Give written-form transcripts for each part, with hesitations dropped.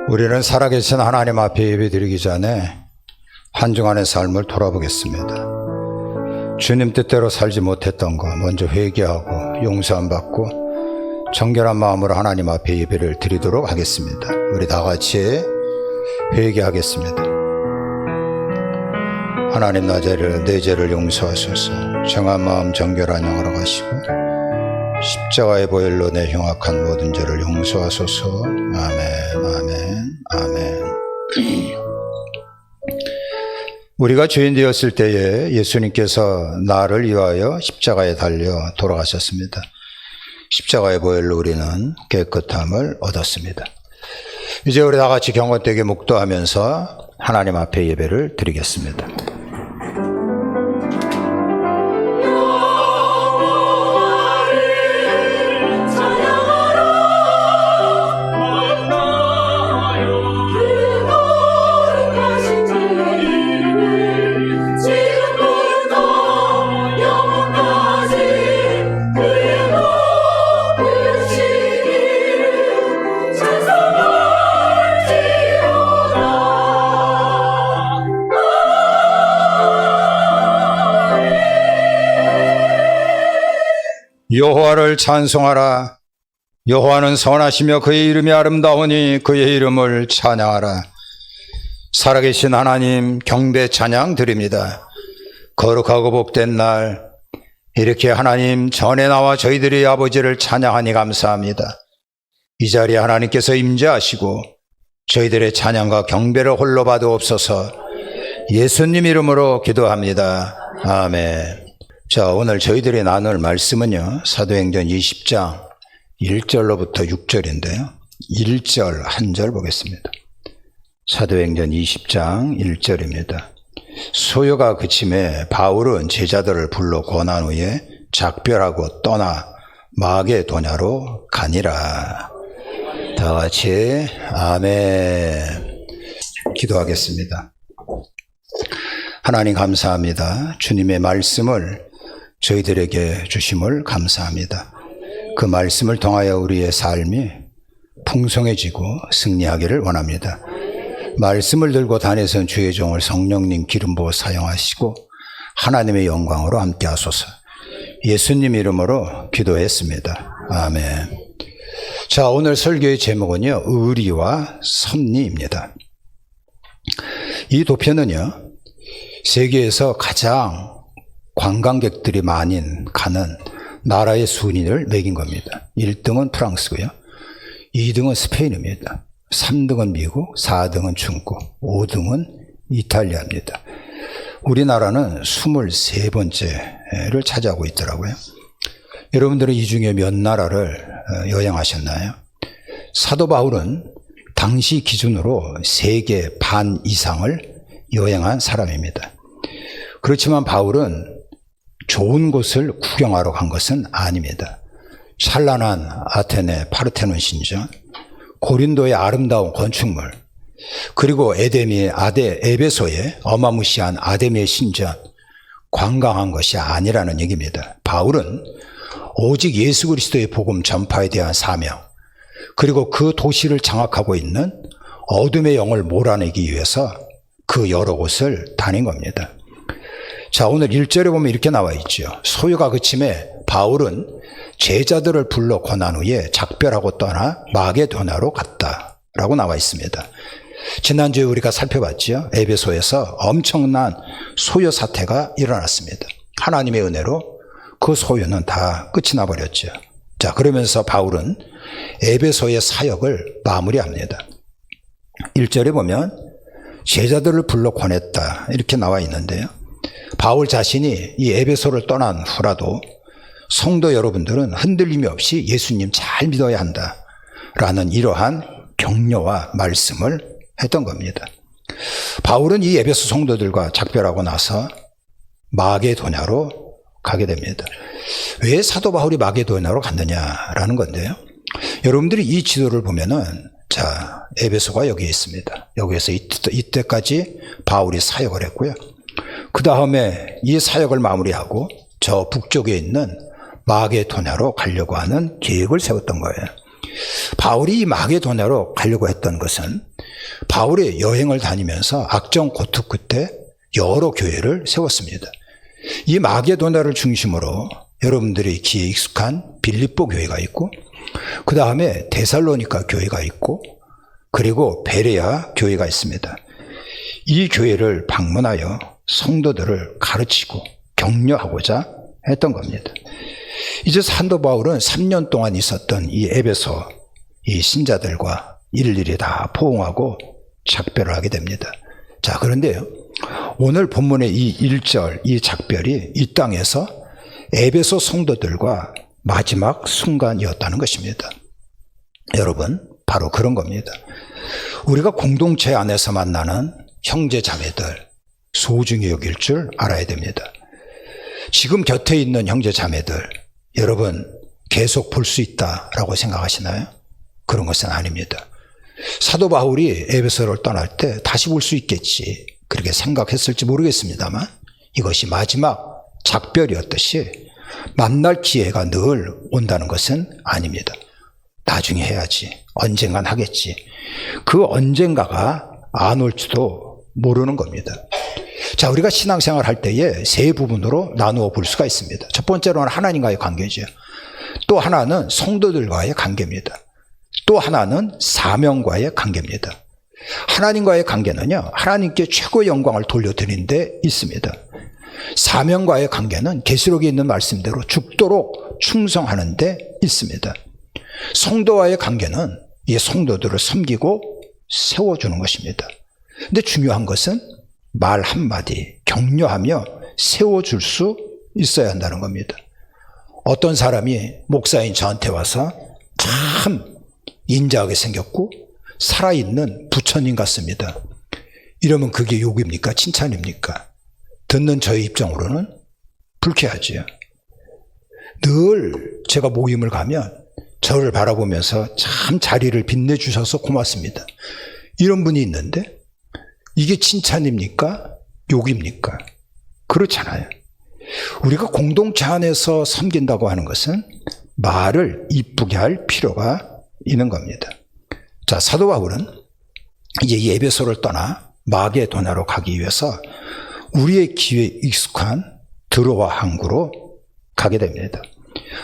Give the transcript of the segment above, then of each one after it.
우리는 살아계신 하나님 앞에 예배드리기 전에 한 주간의 삶을 돌아보겠습니다. 주님 뜻대로 살지 못했던 거 먼저 회개하고 용서함 받고 정결한 마음으로 하나님 앞에 예배를 드리도록 하겠습니다. 우리 다 같이 회개하겠습니다. 하나님 내 죄를 용서하소서. 정한 마음 정결한 영으로 가시고 십자가의 보혈로 내 흉악한 모든 죄를 용서하소서. 아멘, 아멘, 아멘. 우리가 죄인 되었을 때에 예수님께서 나를 위하여 십자가에 달려 돌아가셨습니다. 십자가의 보혈로 우리는 깨끗함을 얻었습니다. 이제 우리 다 같이 경건되게 묵도하면서 하나님 앞에 예배를 드리겠습니다. 여호와를 찬송하라. 여호와는 선하시며 그의 이름이 아름다우니 그의 이름을 찬양하라. 살아계신 하나님 경배 찬양 드립니다. 거룩하고 복된 날 이렇게 하나님 전에 나와 저희들의 아버지를 찬양하니 감사합니다. 이 자리에 하나님께서 임재하시고 저희들의 찬양과 경배를 홀로 받으옵소서. 예수님 이름으로 기도합니다. 아멘. 자, 오늘 저희들이 나눌 말씀은요, 사도행전 20장 1절로부터 6절인데요. 1절 한 절 보겠습니다. 사도행전 20장 1절입니다. 소요가 그침에 바울은 제자들을 불러 권한 후에 작별하고 떠나 마게도냐로 가니라. 다 같이 아멘. 기도하겠습니다. 하나님 감사합니다. 주님의 말씀을 저희들에게 주심을 감사합니다. 그 말씀을 통하여 우리의 삶이 풍성해지고 승리하기를 원합니다. 말씀을 들고 다니선 주의 종을 성령님 기름 부어 사용하시고 하나님의 영광으로 함께 하소서. 예수님 이름으로 기도했습니다. 아멘. 자, 오늘 설교의 제목은요, 의리와 섭리입니다. 이 도표는요, 세계에서 가장 관광객들이 많이 가는 나라의 순위를 매긴 겁니다. 1등은 프랑스고요. 2등은 스페인입니다. 3등은 미국, 4등은 중국, 5등은 이탈리아입니다. 우리나라는 23번째를 차지하고 있더라고요. 여러분들은 이 중에 몇 나라를 여행하셨나요? 사도 바울은 당시 기준으로 세계 반 이상을 여행한 사람입니다. 그렇지만 바울은 좋은 곳을 구경하러 간 것은 아닙니다. 찬란한 아테네 파르테논 신전, 고린도의 아름다운 건축물, 그리고 에베소의 어마무시한 아데미의 신전, 관광한 것이 아니라는 얘기입니다. 바울은 오직 예수 그리스도의 복음 전파에 대한 사명, 그리고 그 도시를 장악하고 있는 어둠의 영을 몰아내기 위해서 그 여러 곳을 다닌 겁니다. 자, 오늘 1절에 보면 이렇게 나와 있죠. 소요가 그침에 바울은 제자들을 불러 권한 후에 작별하고 떠나 마게도냐로 갔다 라고 나와 있습니다. 지난주에 우리가 살펴봤죠. 에베소에서 엄청난 소요 사태가 일어났습니다. 하나님의 은혜로 그 소요는 다 끝이 나버렸죠. 자, 그러면서 바울은 에베소의 사역을 마무리합니다. 1절에 보면 제자들을 불러 권했다 이렇게 나와 있는데요. 바울 자신이 이 에베소를 떠난 후라도 성도 여러분들은 흔들림이 없이 예수님 잘 믿어야 한다라는 이러한 격려와 말씀을 했던 겁니다. 바울은 이 에베소 성도들과 작별하고 나서 마게도냐로 가게 됩니다. 왜 사도 바울이 마게도냐로 갔느냐라는 건데요. 여러분들이 이 지도를 보면은 자, 에베소가 여기 있습니다. 여기에서 이때까지 바울이 사역을 했고요. 그 다음에 이 사역을 마무리하고 저 북쪽에 있는 마게도냐로 가려고 하는 계획을 세웠던 거예요. 바울이 이 마게도냐로 가려고 했던 것은 바울의 여행을 다니면서 악정 고투 끝에 여러 교회를 세웠습니다. 이 마게도냐를 중심으로 여러분들이 귀에 익숙한 빌립보 교회가 있고, 그 다음에 데살로니가 교회가 있고, 그리고 베레아 교회가 있습니다. 이 교회를 방문하여 성도들을 가르치고 격려하고자 했던 겁니다. 이제 사도 바울은 3년 동안 있었던 이 에베소 이 신자들과 일일이 다 포옹하고 작별을 하게 됩니다. 자, 그런데요, 오늘 본문의 이 1절 이 작별이 이 땅에서 에베소 성도들과 마지막 순간이었다는 것입니다. 여러분, 바로 그런 겁니다. 우리가 공동체 안에서 만나는 형제 자매들 소중히 여길 줄 알아야 됩니다. 지금 곁에 있는 형제 자매들 여러분 계속 볼 수 있다라고 생각하시나요? 그런 것은 아닙니다. 사도 바울이 에베소를 떠날 때 다시 볼 수 있겠지 그렇게 생각했을지 모르겠습니다만, 이것이 마지막 작별이었듯이 만날 기회가 늘 온다는 것은 아닙니다. 나중에 해야지, 언젠간 하겠지, 그 언젠가가 안 올지도 모르는 겁니다. 자, 우리가 신앙생활 할 때에 세 부분으로 나누어 볼 수가 있습니다. 첫 번째로는 하나님과의 관계죠. 또 하나는 성도들과의 관계입니다. 또 하나는 사명과의 관계입니다. 하나님과의 관계는요, 하나님께 최고의 영광을 돌려드리는 데 있습니다. 사명과의 관계는 계시록에 있는 말씀대로 죽도록 충성하는 데 있습니다. 성도와의 관계는 이 성도들을 섬기고 세워주는 것입니다. 근데 중요한 것은 말 한마디 격려하며 세워줄 수 있어야 한다는 겁니다. 어떤 사람이 목사인 저한테 와서 참 인자하게 생겼고 살아있는 부처님 같습니다, 이러면 그게 욕입니까? 칭찬입니까? 듣는 저의 입장으로는 불쾌하지요. 늘 제가 모임을 가면 저를 바라보면서 참 자리를 빛내주셔서 고맙습니다, 이런 분이 있는데 이게 칭찬입니까? 욕입니까? 그렇잖아요. 우리가 공동체 안에서 섬긴다고 하는 것은 말을 이쁘게 할 필요가 있는 겁니다. 자, 사도 바울은 이제 이 에베소를 떠나 마게도냐로 가기 위해서 우리의 귀에 익숙한 드로아 항구로 가게 됩니다.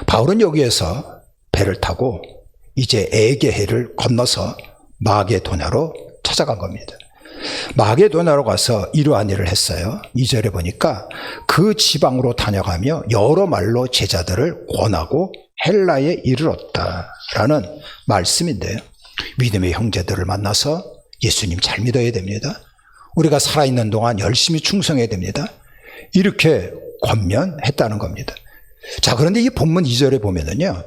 바울은 여기에서 배를 타고 이제 에게해를 건너서 마게도냐로 찾아간 겁니다. 마게도냐로 가서 이러한 일을 했어요. 2절에 보니까 그 지방으로 다녀가며 여러 말로 제자들을 권하고 헬라에 이르렀다라는 말씀인데요. 믿음의 형제들을 만나서 예수님 잘 믿어야 됩니다. 우리가 살아있는 동안 열심히 충성해야 됩니다. 이렇게 권면했다는 겁니다. 자, 그런데 이 본문 2절에 보면은요,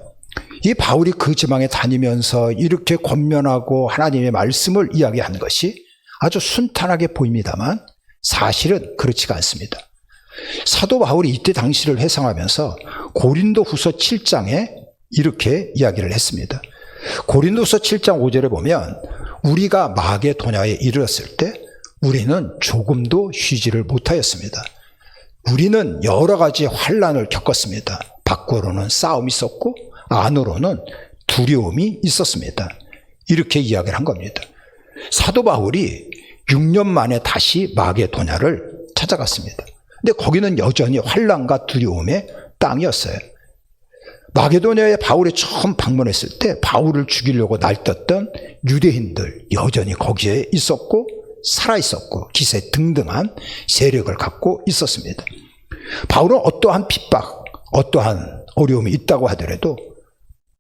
이 바울이 그 지방에 다니면서 이렇게 권면하고 하나님의 말씀을 이야기하는 것이 아주 순탄하게 보입니다만 사실은 그렇지가 않습니다. 사도 바울이 이때 당시를 회상하면서 고린도후서 7장에 이렇게 이야기를 했습니다. 고린도후서 7장 5절에 보면 우리가 마게도냐에 이르렀을 때 우리는 조금도 쉬지를 못하였습니다. 우리는 여러 가지 환난을 겪었습니다. 밖으로는 싸움이 있었고 안으로는 두려움이 있었습니다. 이렇게 이야기를 한 겁니다. 사도 바울이 6년 만에 다시 마게도냐를 찾아갔습니다. 근데 거기는 여전히 환난과 두려움의 땅이었어요. 마게도냐에 바울이 처음 방문했을 때 바울을 죽이려고 날떴던 유대인들 여전히 거기에 있었고 살아있었고 기세 등등한 세력을 갖고 있었습니다. 바울은 어떠한 핍박, 어떠한 어려움이 있다고 하더라도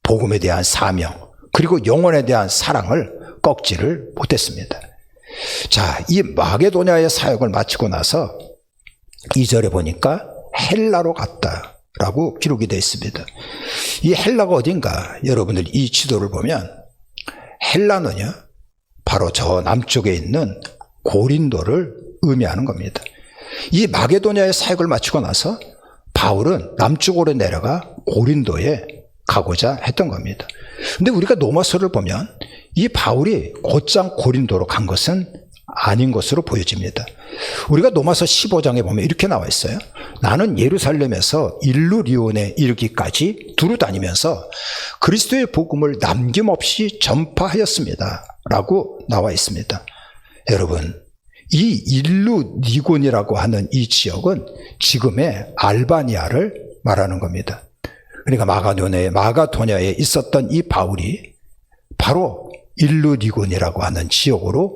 복음에 대한 사명 그리고 영혼에 대한 사랑을 꺾지를 못했습니다. 자, 이 마게도냐의 사역을 마치고 나서 2절에 보니까 헬라로 갔다라고 기록이 되어 있습니다. 이 헬라가 어딘가 여러분들 이 지도를 보면 헬라는요 바로 저 남쪽에 있는 고린도를 의미하는 겁니다. 이 마게도냐의 사역을 마치고 나서 바울은 남쪽으로 내려가 고린도에 가고자 했던 겁니다. 근데 우리가 로마서를 보면 이 바울이 곧장 고린도로 간 것은 아닌 것으로 보여집니다. 우리가 로마서 15장에 보면 이렇게 나와 있어요. 나는 예루살렘에서 일루리온에 이르기까지 두루 다니면서 그리스도의 복음을 남김없이 전파하였습니다. 라고 나와 있습니다. 여러분, 이 일루리곤이라고 하는 이 지역은 지금의 알바니아를 말하는 겁니다. 그러니까 마가도냐에 있었던 이 바울이 바로 일루리곤이라고 하는 지역으로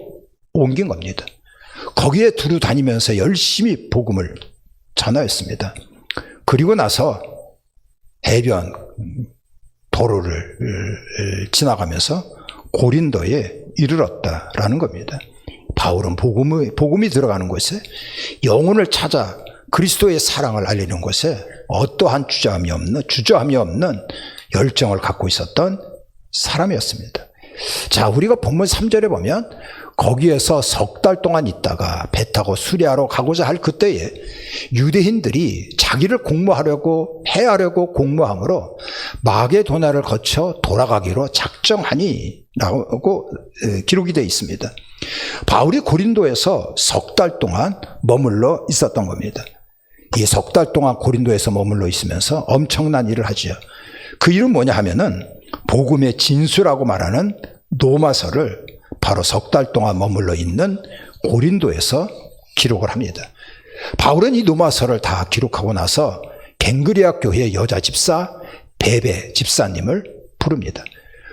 옮긴 겁니다. 거기에 두루 다니면서 열심히 복음을 전하였습니다. 그리고 나서 해변 도로를 지나가면서 고린도에 이르렀다라는 겁니다. 바울은 복음이 들어가는 곳에 영혼을 찾아 그리스도의 사랑을 알리는 곳에 어떠한 주저함이 없는 열정을 갖고 있었던 사람이었습니다. 자, 우리가 본문 3절에 보면 거기에서 석 달 동안 있다가 배 타고 수리하러 가고자 할 그때에 유대인들이 자기를 해하려고 공모함으로 마게도나를 거쳐 돌아가기로 작정하니 라고 기록이 되어 있습니다. 바울이 고린도에서 석 달 동안 머물러 있었던 겁니다. 이 석 달 동안 고린도에서 머물러 있으면서 엄청난 일을 하죠. 그 일은 뭐냐 하면은 복음의 진수라고 말하는 로마서를 바로 석 달 동안 머물러 있는 고린도에서 기록을 합니다. 바울은 이 로마서를 다 기록하고 나서 갱그리아 교회 여자 집사 베베 집사님을 부릅니다.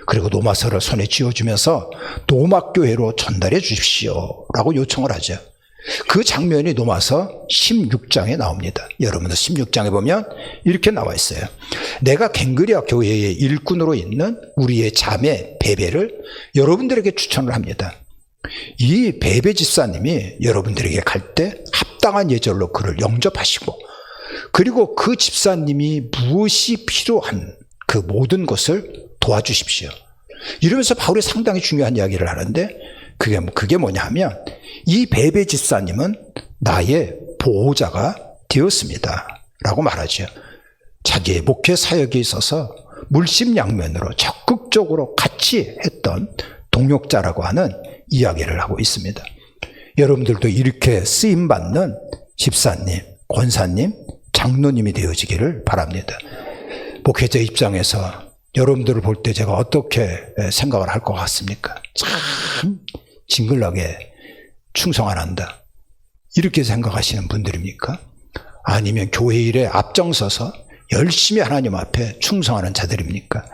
그리고 로마서를 손에 쥐어주면서 로마 교회로 전달해 주십시오 라고 요청을 하죠. 그 장면이 로마서 16장에 나옵니다. 여러분들 16장에 보면 이렇게 나와 있어요. 내가 갱그리아 교회의 일꾼으로 있는 우리의 자매 베베를 여러분들에게 추천을 합니다. 이 베베 집사님이 여러분들에게 갈 때 합당한 예절로 그를 영접하시고, 그리고 그 집사님이 무엇이 필요한 그 모든 것을 도와주십시오. 이러면서 바울이 상당히 중요한 이야기를 하는데 그게 뭐냐 하면 이 베베 집사님은 나의 보호자가 되었습니다 라고 말하죠. 자기의 목회 사역에 있어서 물심양면으로 적극적으로 같이 했던 동역자라고 하는 이야기를 하고 있습니다. 여러분들도 이렇게 쓰임받는 집사님, 권사님, 장로님이 되어지기를 바랍니다. 목회자 입장에서 여러분들을 볼 때 제가 어떻게 생각을 할 것 같습니까? 참 징글나게 충성 안 한다, 이렇게 생각하시는 분들입니까? 아니면 교회 일에 앞장서서 열심히 하나님 앞에 충성하는 자들입니까?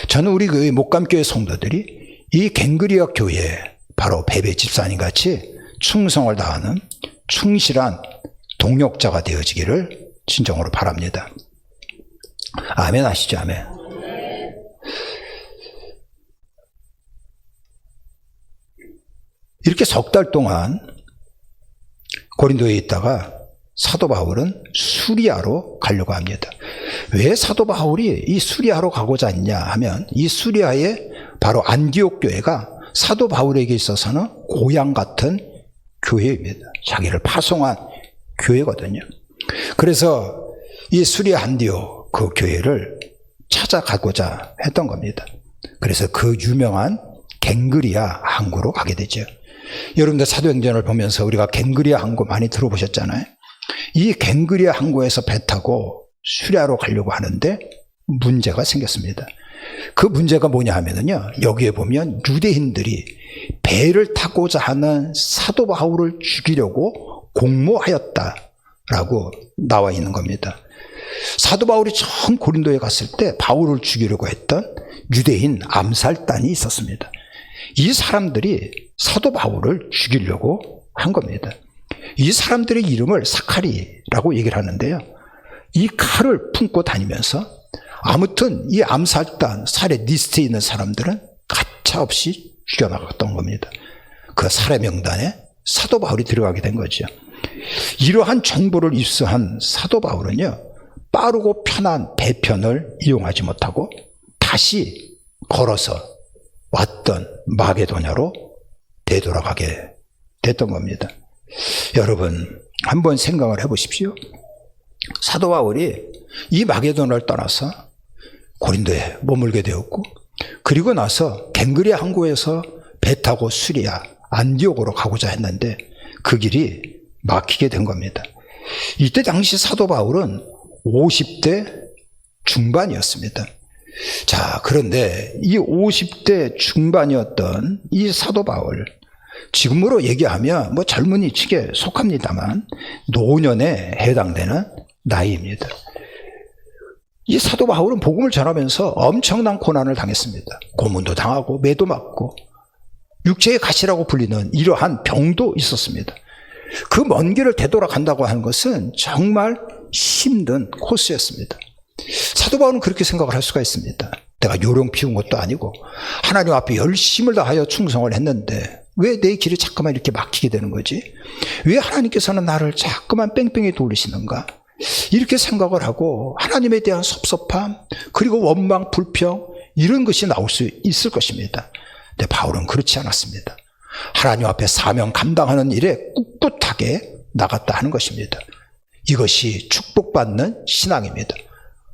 저는 우리 그 목감교회 성도들이 이 갱그리아 교회에 바로 베베 집사님 같이 충성을 다하는 충실한 동역자가 되어지기를 진정으로 바랍니다. 아멘 하시죠. 아멘. 이렇게 석 달 동안 고린도에 있다가 사도 바울은 수리아로 가려고 합니다. 왜 사도 바울이 이 수리아로 가고자 했냐 하면 이 수리아의 바로 안디옥 교회가 사도 바울에게 있어서는 고향 같은 교회입니다. 자기를 파송한 교회거든요. 그래서 이 수리아 안디옥 그 교회를 찾아가고자 했던 겁니다. 그래서 그 유명한 갱그리아 항구로 가게 되죠. 여러분들 사도행전을 보면서 우리가 갱그리아 항구 많이 들어보셨잖아요. 이 갱그리아 항구에서 배 타고 수리아로 가려고 하는데 문제가 생겼습니다. 그 문제가 뭐냐 하면은요, 여기에 보면 유대인들이 배를 타고자 하는 사도 바울을 죽이려고 공모하였다라고 나와 있는 겁니다. 사도 바울이 처음 고린도에 갔을 때 바울을 죽이려고 했던 유대인 암살단이 있었습니다. 이 사람들이 사도 바울을 죽이려고 한 겁니다. 이 사람들의 이름을 사카리라고 얘기를 하는데요, 이 칼을 품고 다니면서 아무튼 이 암살단 살해 리스트에 있는 사람들은 가차없이 죽여나갔던 겁니다. 그 살해 명단에 사도 바울이 들어가게 된 거죠. 이러한 정보를 입수한 사도 바울은요, 빠르고 편한 배편을 이용하지 못하고 다시 걸어서 왔던 마게도냐로 되돌아가게 됐던 겁니다. 여러분, 한번 생각을 해보십시오. 사도 바울이 이 마게도냐를 떠나서 고린도에 머물게 되었고, 그리고 나서 갱그리아 항구에서 배 타고 수리아 안디옥으로 가고자 했는데 그 길이 막히게 된 겁니다. 이때 당시 사도 바울은 50대 중반이었습니다. 자, 그런데 이 50대 중반이었던 이 사도 바울, 지금으로 얘기하면 뭐 젊은이 측에 속합니다만 노년에 해당되는 나이입니다. 이 사도 바울은 복음을 전하면서 엄청난 고난을 당했습니다. 고문도 당하고 매도 맞고 육체의 가시라고 불리는 이러한 병도 있었습니다. 그 먼 길을 되돌아간다고 하는 것은 정말 힘든 코스였습니다. 사도 바울은 그렇게 생각을 할 수가 있습니다. 내가 요령 피운 것도 아니고 하나님 앞에 열심을 다하여 충성을 했는데 왜 내 길이 자꾸만 이렇게 막히게 되는 거지? 왜 하나님께서는 나를 자꾸만 뺑뺑이 돌리시는가? 이렇게 생각을 하고 하나님에 대한 섭섭함, 그리고 원망, 불평, 이런 것이 나올 수 있을 것입니다. 근데 바울은 그렇지 않았습니다. 하나님 앞에 사명 감당하는 일에 꿋꿋하게 나갔다 하는 것입니다. 이것이 축복받는 신앙입니다.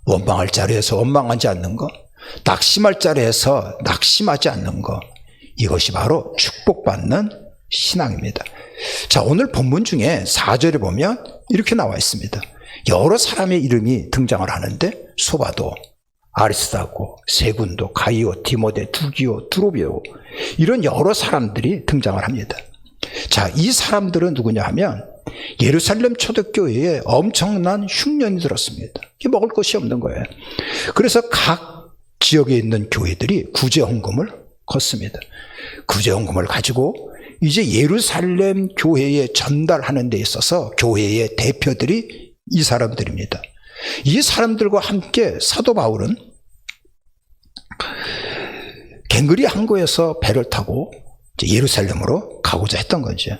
원망할 자리에서 원망하지 않는 것, 낙심할 자리에서 낙심하지 않는 것, 이것이 바로 축복받는 신앙입니다. 자, 오늘 본문 중에 4절에 보면 이렇게 나와 있습니다. 여러 사람의 이름이 등장을 하는데 소바도, 아리스다고, 세군도, 가이오, 디모데, 두기오, 드로비오, 이런 여러 사람들이 등장을 합니다. 자, 이 사람들은 누구냐 하면 예루살렘 초대교회에 엄청난 흉년이 들었습니다. 먹을 것이 없는 거예요. 그래서 각 지역에 있는 교회들이 구제헌금을 걷습니다. 구제헌금을 가지고 이제 예루살렘 교회에 전달하는 데 있어서 교회의 대표들이 이 사람들입니다. 이 사람들과 함께 사도 바울은 갱그리 항구에서 배를 타고 예루살렘으로 가고자 했던 거죠.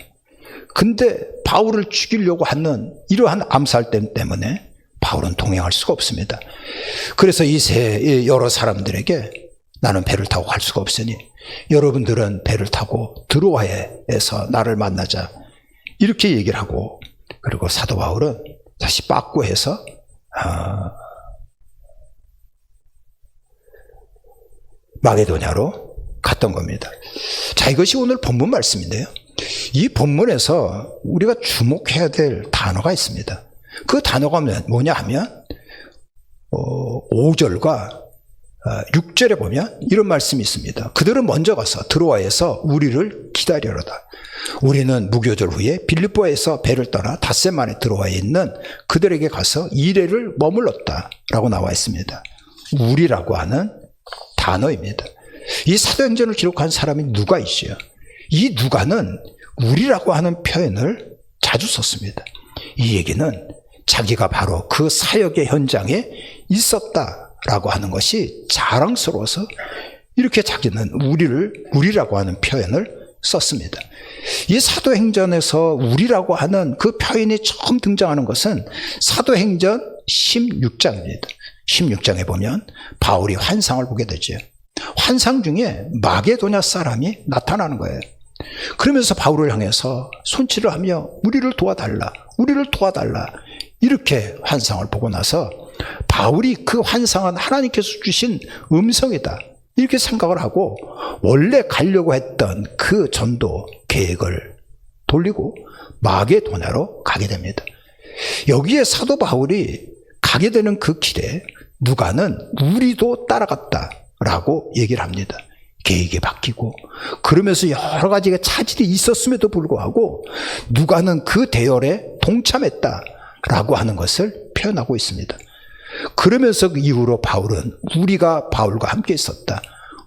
근데 바울을 죽이려고 하는 이러한 암살됨 때문에 바울은 동행할 수가 없습니다. 그래서 이 여러 사람들에게 나는 배를 타고 갈 수가 없으니 여러분들은 배를 타고 드로아에서 나를 만나자, 이렇게 얘기를 하고, 그리고 사도 바울은 다시 빠꾸해서 마게도냐로 갔던 겁니다. 자, 이것이 오늘 본문 말씀인데요. 이 본문에서 우리가 주목해야 될 단어가 있습니다. 그 단어가 뭐냐 하면 5절과 6절에 보면 이런 말씀이 있습니다. 그들은 먼저 가서 드로아에서 우리를 기다려라. 우리는 무교절 후에 빌립보에서 배를 떠나 닷새 만에 드로아에 있는 그들에게 가서 2일을 머물렀다 라고 나와 있습니다. 우리라고 하는 단어입니다. 이 사도행전을 기록한 사람이 누가이지요. 이 누가는 우리라고 하는 표현을 자주 썼습니다. 이 얘기는 자기가 바로 그 사역의 현장에 있었다라고 하는 것이 자랑스러워서 이렇게 자기는 우리라고 하는 표현을 썼습니다. 이 사도행전에서 우리라고 하는 그 표현이 처음 등장하는 것은 사도행전 16장입니다. 16장에 보면 바울이 환상을 보게 되죠. 환상 중에 마게도냐 사람이 나타나는 거예요. 그러면서 바울을 향해서 손질을 하며 우리를 도와달라, 우리를 도와달라, 이렇게 환상을 보고 나서 바울이 그 환상은 하나님께서 주신 음성이다, 이렇게 생각을 하고 원래 가려고 했던 그 전도 계획을 돌리고 마게도냐로 가게 됩니다. 여기에 사도 바울이 가게 되는 그 길에 누가는 우리도 따라갔다라고 얘기를 합니다. 계획이 바뀌고 그러면서 여러 가지가 차질이 있었음에도 불구하고 누가는 그 대열에 동참했다라고 하는 것을 표현하고 있습니다. 그러면서 그 이후로 바울은 우리가 바울과 함께 있었다,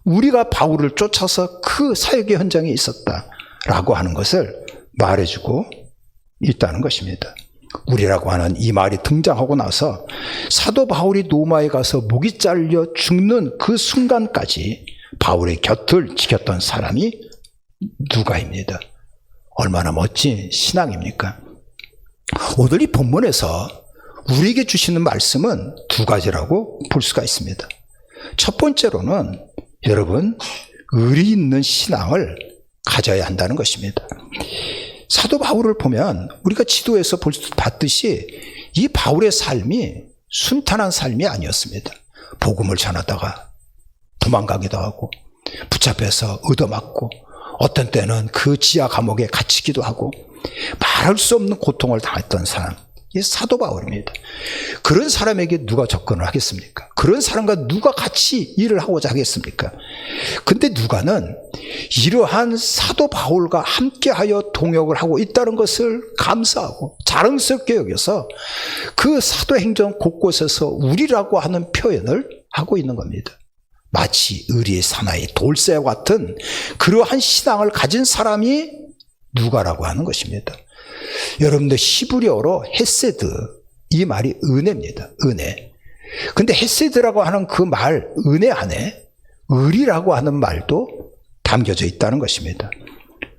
우리가 바울을 쫓아서 그 사역의 현장에 있었다라고 하는 것을 말해주고 있다는 것입니다. 우리라고 하는 이 말이 등장하고 나서 사도 바울이 로마에 가서 목이 잘려 죽는 그 순간까지 바울의 곁을 지켰던 사람이 누가입니다. 얼마나 멋진 신앙입니까? 오늘 이 본문에서 우리에게 주시는 말씀은 두 가지라고 볼 수가 있습니다. 첫 번째로는 여러분, 의리 있는 신앙을 가져야 한다는 것입니다. 사도 바울을 보면 우리가 지도에서 봤듯이 이 바울의 삶이 순탄한 삶이 아니었습니다. 복음을 전하다가 도망가기도 하고 붙잡혀서 얻어맞고 어떤 때는 그 지하 감옥에 갇히기도 하고 말할 수 없는 고통을 당했던 사람, 이 사도 바울입니다. 그런 사람에게 누가 접근을 하겠습니까? 그런 사람과 누가 같이 일을 하고자 하겠습니까? 근데 누가는 이러한 사도 바울과 함께하여 동역을 하고 있다는 것을 감사하고 자랑스럽게 여겨서 그 사도행전 곳곳에서 우리라고 하는 표현을 하고 있는 겁니다. 마치 의리의 사나이 돌쇠와 같은 그러한 신앙을 가진 사람이 누가라고 하는 것입니다. 여러분들 히브리어로 헤세드, 이 말이 은혜입니다. 은혜. 근데 헤세드라고 하는 그 말, 은혜 안에 의리라고 하는 말도 담겨져 있다는 것입니다.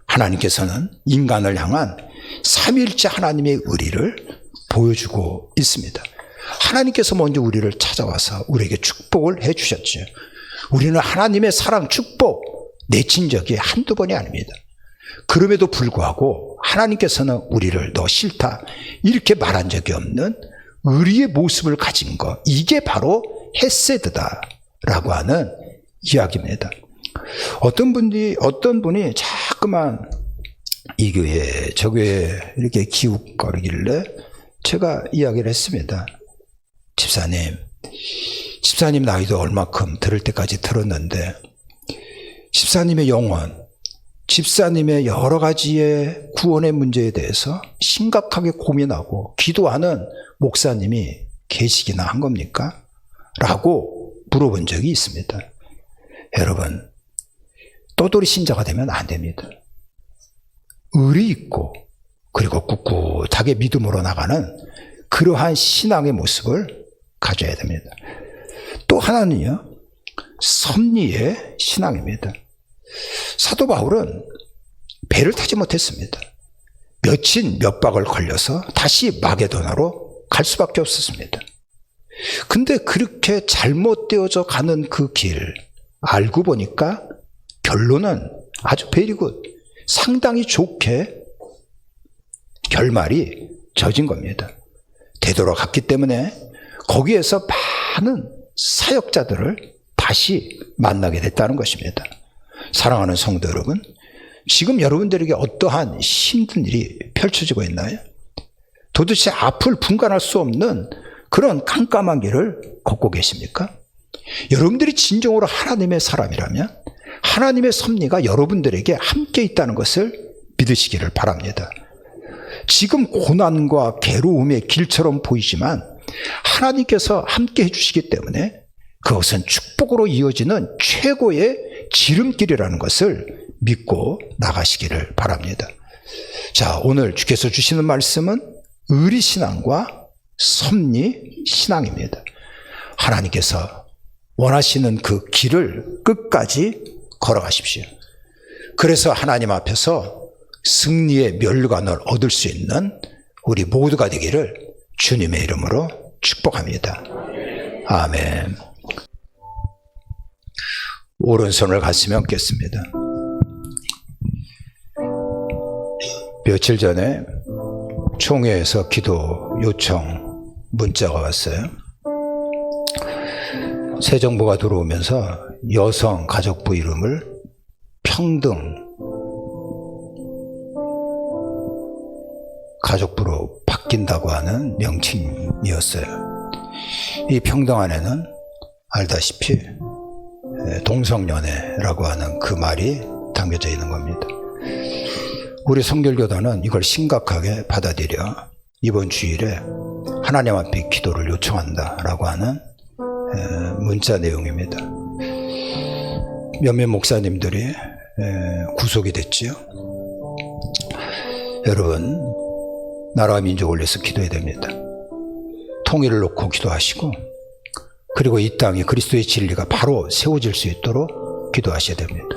하나님께서는 인간을 향한 삼위일체 하나님의 의리를 보여주고 있습니다. 하나님께서 먼저 우리를 찾아와서 우리에게 축복을 해주셨죠. 우리는 하나님의 사랑, 축복 내친 적이 한두 번이 아닙니다. 그럼에도 불구하고 하나님께서는 우리를 너 싫다 이렇게 말한 적이 없는 의리의 모습을 가진 것, 이게 바로 헤세드다라고 하는 이야기입니다. 어떤 분이 자꾸만 이 교회 저 교회 이렇게 기웃거리길래 제가 이야기를 했습니다. 집사님 나이도 얼마큼 들을 때까지 들었는데 집사님의 영혼, 집사님의 여러 가지의 구원의 문제에 대해서 심각하게 고민하고 기도하는 목사님이 계시기나 한 겁니까? 라고 물어본 적이 있습니다. 여러분, 떠돌이 신자가 되면 안 됩니다. 의리 있고 그리고 꿋꿋하게 믿음으로 나가는 그러한 신앙의 모습을 가져야 됩니다. 또 하나는요, 섭리의 신앙입니다. 사도 바울은 배를 타지 못했습니다. 몇 박을 걸려서 다시 마게도나로 갈 수밖에 없었습니다. 근데 그렇게 잘못되어져 가는 그 길 알고 보니까 결론은 아주 베리굿, 상당히 좋게 결말이 져진 겁니다. 되돌아갔기 때문에 거기에서 많은 사역자들을 다시 만나게 됐다는 것입니다. 사랑하는 성도 여러분, 지금 여러분들에게 어떠한 힘든 일이 펼쳐지고 있나요? 도대체 앞을 분간할 수 없는 그런 깜깜한 길을 걷고 계십니까? 여러분들이 진정으로 하나님의 사람이라면 하나님의 섭리가 여러분들에게 함께 있다는 것을 믿으시기를 바랍니다. 지금 고난과 괴로움의 길처럼 보이지만 하나님께서 함께 해주시기 때문에 그것은 축복으로 이어지는 최고의 지름길이라는 것을 믿고 나가시기를 바랍니다. 자, 오늘 주께서 주시는 말씀은 의리신앙과 섭리신앙입니다. 하나님께서 원하시는 그 길을 끝까지 걸어가십시오. 그래서 하나님 앞에서 승리의 멸관을 얻을 수 있는 우리 모두가 되기를 주님의 이름으로 축복합니다. 아멘. 오른손을 가슴에 얹겠습니다. 며칠 전에 총회에서 기도 요청 문자가 왔어요. 새 정부가 들어오면서 여성 가족부 이름을 평등 가족부로 바뀐다고 하는 명칭이었어요. 이 평등 안에는 알다시피 동성연애라고 하는 그 말이 담겨져 있는 겁니다. 우리 성결교단은 이걸 심각하게 받아들여 이번 주일에 하나님 앞에 기도를 요청한다라고 하는 문자 내용입니다. 몇몇 목사님들이 구속이 됐지요. 여러분, 나라와 민족을 위해서 기도해야 됩니다. 통일을 놓고 기도하시고, 그리고 이 땅에 그리스도의 진리가 바로 세워질 수 있도록 기도하셔야 됩니다.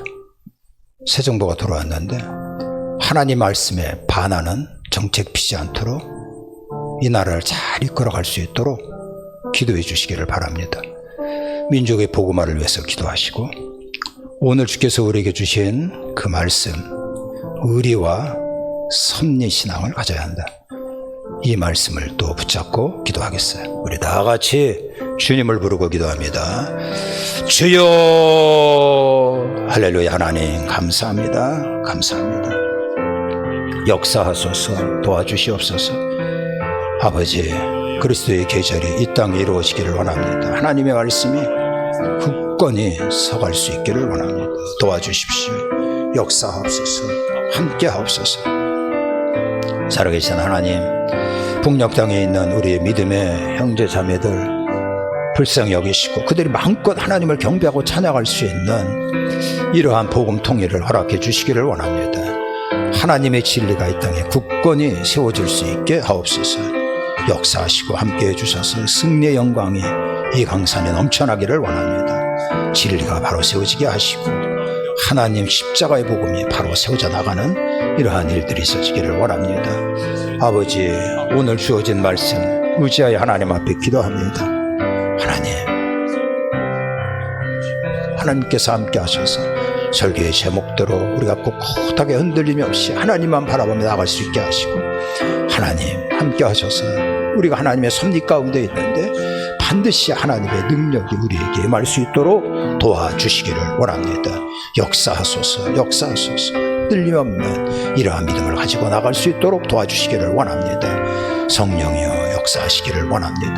새 정부가 들어왔는데 하나님 말씀에 반하는 정책 피지 않도록 이 나라를 잘 이끌어갈 수 있도록 기도해 주시기를 바랍니다. 민족의 복음화를 위해서 기도하시고, 오늘 주께서 우리에게 주신 그 말씀, 의리와 섭리신앙을 가져야 한다. 이 말씀을 또 붙잡고 기도하겠어요. 우리 다 같이 주님을 부르고 기도합니다. 주여. 할렐루야. 하나님 감사합니다. 감사합니다. 역사하소서, 도와주시옵소서. 아버지, 그리스도의 계절이 이 땅에 이루어지기를 원합니다. 하나님의 말씀이 굳건히 서갈 수 있기를 원합니다. 도와주십시오. 역사하옵소서, 함께하옵소서. 살아계신 하나님, 북녘 땅에 있는 우리의 믿음의 형제 자매들 불쌍히 여기시고 그들이 마음껏 하나님을 경배하고 찬양할 수 있는 이러한 복음 통일을 허락해 주시기를 원합니다. 하나님의 진리가 이 땅에 굳건히 세워질 수 있게 하옵소서. 역사하시고 함께해 주셔서 승리의 영광이 이 강산에 넘쳐나기를 원합니다. 진리가 바로 세워지게 하시고 하나님 십자가의 복음이 바로 세워져 나가는 이러한 일들이 있어지기를 원합니다. 아버지, 오늘 주어진 말씀 의지하여 하나님 앞에 기도합니다. 하나님께서 함께 하셔서 설교의 제목대로 우리가 꿋꿋하게 흔들림이 없이 하나님만 바라보며 나갈 수 있게 하시고, 하나님 함께 하셔서 우리가 하나님의 섭리 가운데 있는데 반드시 하나님의 능력이 우리에게 임할 수 있도록 도와주시기를 원합니다. 역사하소서, 역사하소서. 흔들림없는 이러한 믿음을 가지고 나갈 수 있도록 도와주시기를 원합니다. 성령이여 역사하시기를 원합니다.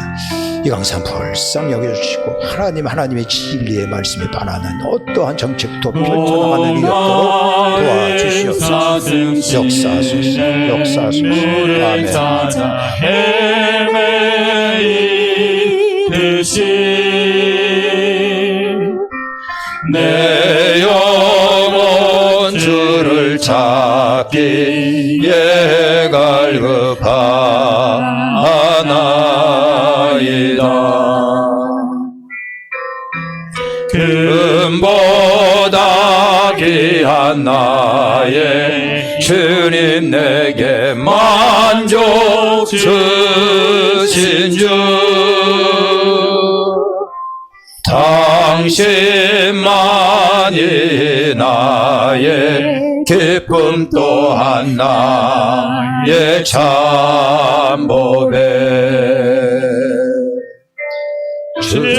이 강산 불쌍히 여겨주시고 하나님의 진리의 말씀에 반하는 어떠한 정책도 펼쳐나가는 일이 없도록 도와주시옵소서. 역사하소서, 역사하소서. 아멘. 내 영혼 주를 찾기에 갈급하나이다. 금보다 귀한 나의 주님, 내게 만족 주신 주, 당신만이 나의 기쁨 또한 나의 참보배. 주님만이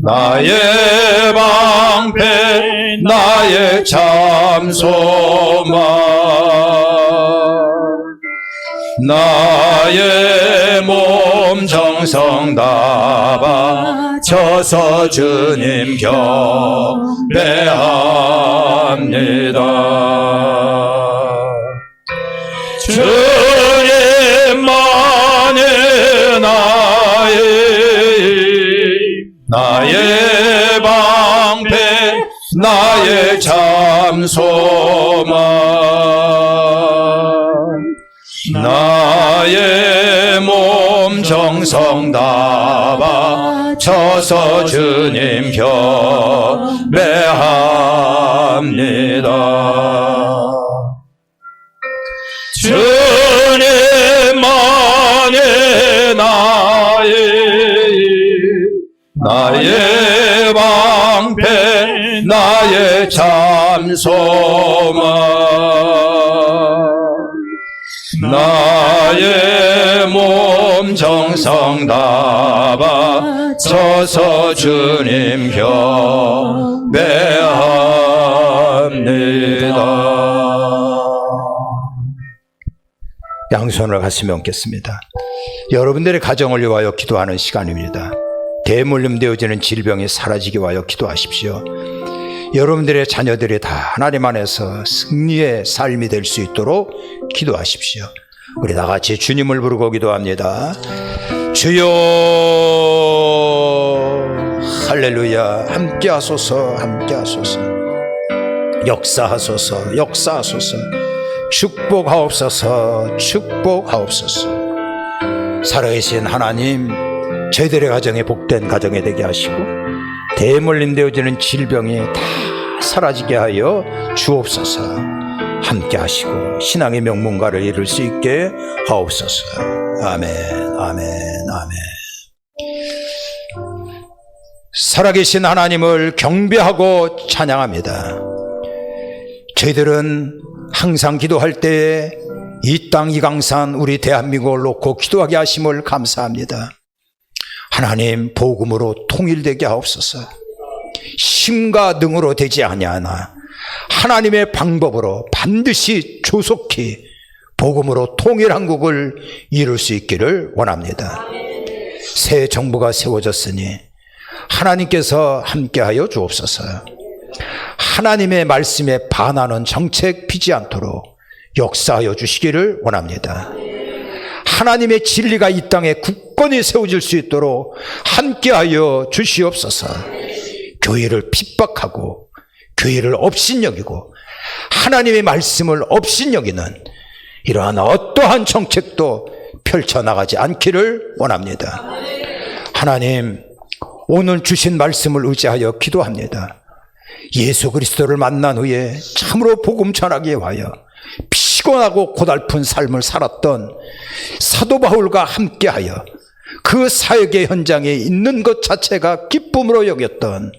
나의 방패, 나의 참소망, 나의 몸 정성 다 바쳐서 주님 경배합니다. 주님만이 나의 방패, 나의 참소망, 나의 몸 정성 다 바쳐서 주님 경배합니다. 주님만이 나의 방패, 나의 참소망, 나의 몸 정성 다 바쳐서 주님 경배합니다. 양손을 가슴에 얹겠습니다. 여러분들의 가정을 위하여 기도하는 시간입니다. 대물림되어지는 질병이 사라지기 위하여 기도하십시오. 여러분들의 자녀들이 다 하나님 안에서 승리의 삶이 될 수 있도록 기도하십시오. 우리 다같이 주님을 부르고 기도합니다. 주여, 할렐루야. 함께하소서, 함께하소서. 역사하소서, 역사하소서. 축복하옵소서, 축복하옵소서. 살아계신 하나님, 저희들의 가정에 복된 가정이 되게 하시고 대물림되어지는 질병이 다 사라지게 하여 주옵소서. 함께 하시고 신앙의 명문가를 이룰 수 있게 하옵소서. 아멘, 아멘, 아멘. 살아계신 하나님을 경배하고 찬양합니다. 저희들은 항상 기도할 때에 이 땅 이강산 우리 대한민국을 놓고 기도하게 하심을 감사합니다. 하나님, 복음으로 통일되게 하옵소서. 힘과 능으로 되지 아니하나 하나님의 방법으로 반드시 조속히 복음으로 통일한국을 이룰 수 있기를 원합니다. 새 정부가 세워졌으니 하나님께서 함께하여 주옵소서. 하나님의 말씀에 반하는 정책 피지 않도록 역사하여 주시기를 원합니다. 하나님의 진리가 이 땅에 굳건히 세워질 수 있도록 함께하여 주시옵소서. 교회를 핍박하고 교회를 업신여기고 하나님의 말씀을 업신여기는 이러한 어떠한 정책도 펼쳐나가지 않기를 원합니다. 하나님, 오늘 주신 말씀을 의지하여 기도합니다. 예수 그리스도를 만난 후에 참으로 복음 전하기 위하여 피곤하고 고달픈 삶을 살았던 사도 바울과 함께하여 그 사역의 현장에 있는 것 자체가 기쁨으로 여겼던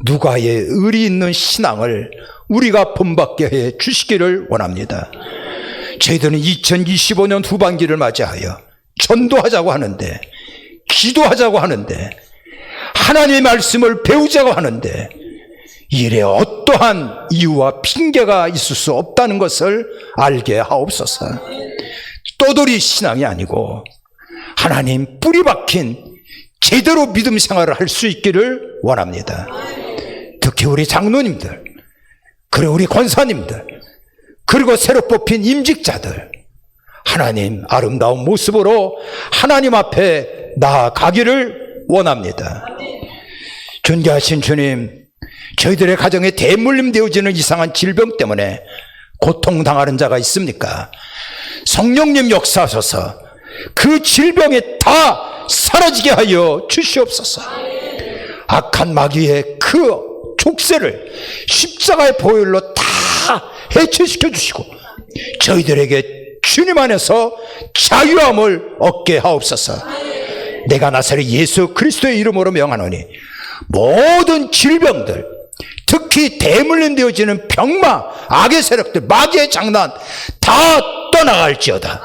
누가의 의리 있는 신앙을 우리가 본받게 해 주시기를 원합니다. 저희들은 2025년 후반기를 맞이하여 전도하자고 하는데, 기도하자고 하는데, 하나님의 말씀을 배우자고 하는데 일에 어떠한 이유와 핑계가 있을 수 없다는 것을 알게 하옵소서. 떠돌이 신앙이 아니고 하나님 뿌리 박힌 제대로 믿음 생활을 할 수 있기를 원합니다. 특히 우리 장로님들, 그리고 우리 권사님들, 그리고 새로 뽑힌 임직자들, 하나님 아름다운 모습으로 하나님 앞에 나아가기를 원합니다. 존귀하신 주님, 저희들의 가정에 대물림 되어지는 이상한 질병 때문에 고통당하는 자가 있습니까? 성령님 역사하셔서 그 질병이 다 사라지게 하여 주시옵소서. 악한 마귀의 그 족쇄를 십자가의 보혈로 다 해체시켜 주시고 저희들에게 주님 안에서 자유함을 얻게 하옵소서. 내가 나사렛 예수 그리스도의 이름으로 명하노니 모든 질병들, 특히 대물림 되어지는 병마, 악의 세력들, 마귀의 장난 다 떠나갈지어다.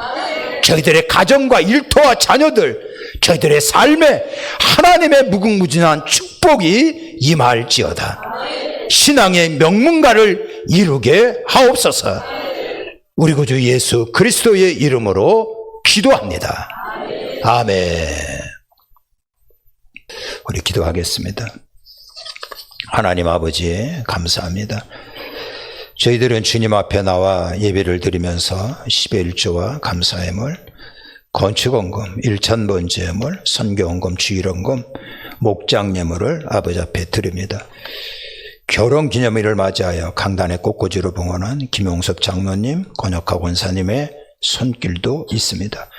저희들의 가정과 일터와 자녀들, 저희들의 삶에 하나님의 무궁무진한 축복이 임할지어다. 신앙의 명문가를 이루게 하옵소서. 우리 구주 예수 그리스도의 이름으로 기도합니다. 아멘. 우리 기도하겠습니다. 하나님 아버지, 감사합니다. 저희들은 주님 앞에 나와 예배를 드리면서 10의 1조와 감사예물, 건축원금, 일천번제예물, 선교원금, 주일원금, 목장예물을 아버지 앞에 드립니다. 결혼기념일을 맞이하여 강단의 꽃꽂이로 봉헌한 김용석 장로님, 권혁하 권사님의 손길도 있습니다.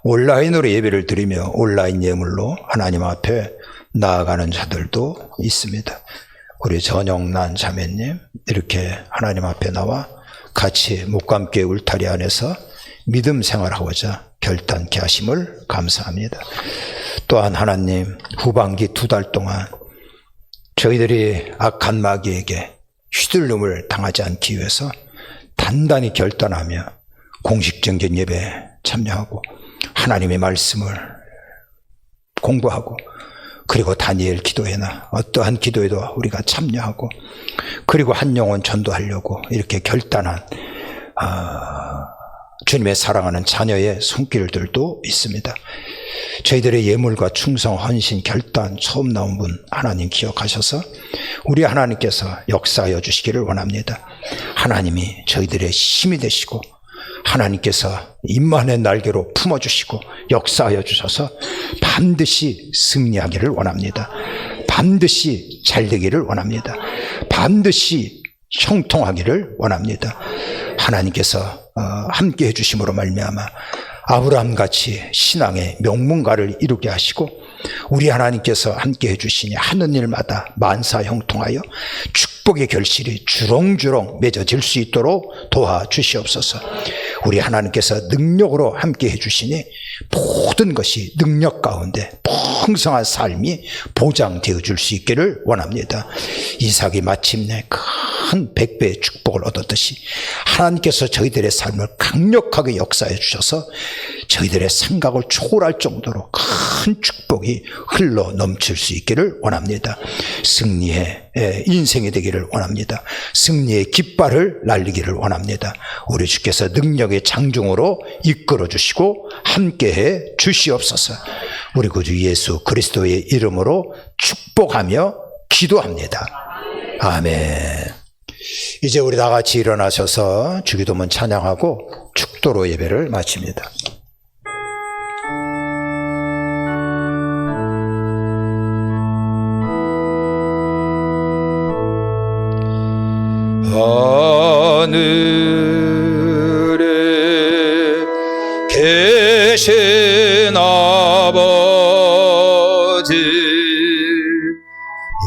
온라인으로 예배를 드리며 온라인 예물로 하나님 앞에 나아가는 자들도 있습니다. 우리 전영란 자매님, 이렇게 하나님 앞에 나와 같이 목감교회 울타리 안에서 믿음 생활하고자 결단케 하심을 감사합니다. 또한 하나님, 후반기 2달 동안 저희들이 악한 마귀에게 휘둘림을 당하지 않기 위해서 단단히 결단하며 공식적인 예배에 참여하고 하나님의 말씀을 공부하고, 그리고 다니엘 기도회나 어떠한 기도에도 우리가 참여하고, 그리고 한 영혼 전도하려고 이렇게 결단한 주님의 사랑하는 자녀의 손길들도 있습니다. 저희들의 예물과 충성, 헌신, 결단 처음 나온 분 하나님 기억하셔서 우리 하나님께서 역사하여 주시기를 원합니다. 하나님이 저희들의 힘이 되시고 하나님께서 임만의 날개로 품어주시고 역사하여 주셔서 반드시 승리하기를 원합니다. 반드시 잘되기를 원합니다. 반드시 형통하기를 원합니다. 하나님께서 함께 해주심으로 말미암아 아브라함같이 신앙의 명문가를 이루게 하시고, 우리 하나님께서 함께 해주시니 하는 일마다 만사 형통하여 축복의 결실이 주렁주렁 맺어질 수 있도록 도와주시옵소서. 우리 하나님께서 능력으로 함께 해주시니 모든 것이 능력 가운데 풍성한 삶이 보장되어 줄 수 있기를 원합니다. 이삭이 마침내 큰 100배의 축복을 얻었듯이 하나님께서 저희들의 삶을 강력하게 역사해 주셔서 저희들의 생각을 초월할 정도로 큰 축복이 흘러 넘칠 수 있기를 원합니다. 승리의 인생이 되기를 원합니다. 승리의 깃발을 날리기를 원합니다. 우리 주께서 능력의 장중으로 이끌어 주시고 함께해 주시옵소서. 우리 구주 예수 그리스도의 이름으로 축복하며 기도합니다. 아멘. 이제 우리 다 같이 일어나셔서 주기도문 찬양하고 축도로 예배를 마칩니다. 하늘에 계신 아버지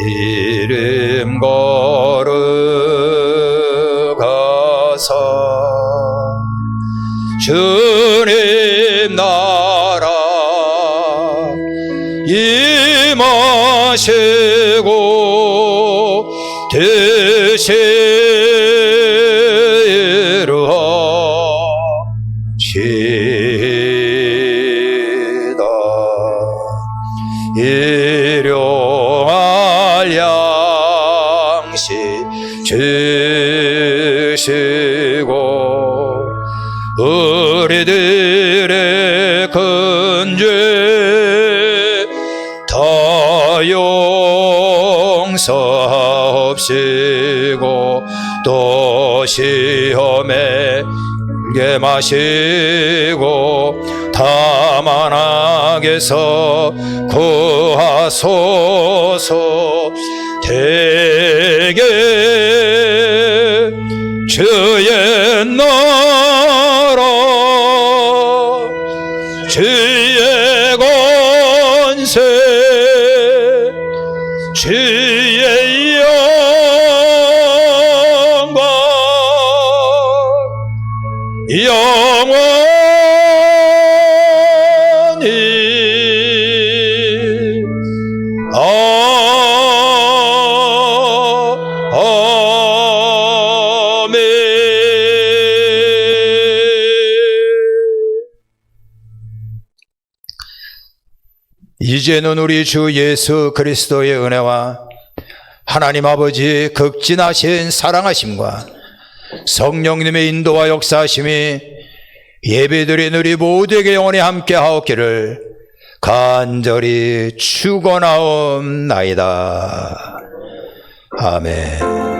이름 걸어가사 주님 나라 임하시고 되시루시다. 일용할 양식 주시고 우리들의 큰 죄 다 용서하옵시고 또 시험에 들게 마시고 다만 악에서 구하소서. 대개 주의 나라 주의 권세 주의 영광 영원히 아멘. 이제는 우리 주 예수 그리스도의 은혜와 하나님 아버지의 극진하신 사랑하심과 성령님의 인도와 역사하심이 예배드린 우리 모두에게 영원히 함께하옵기를 간절히 축원하옵나이다. 아멘.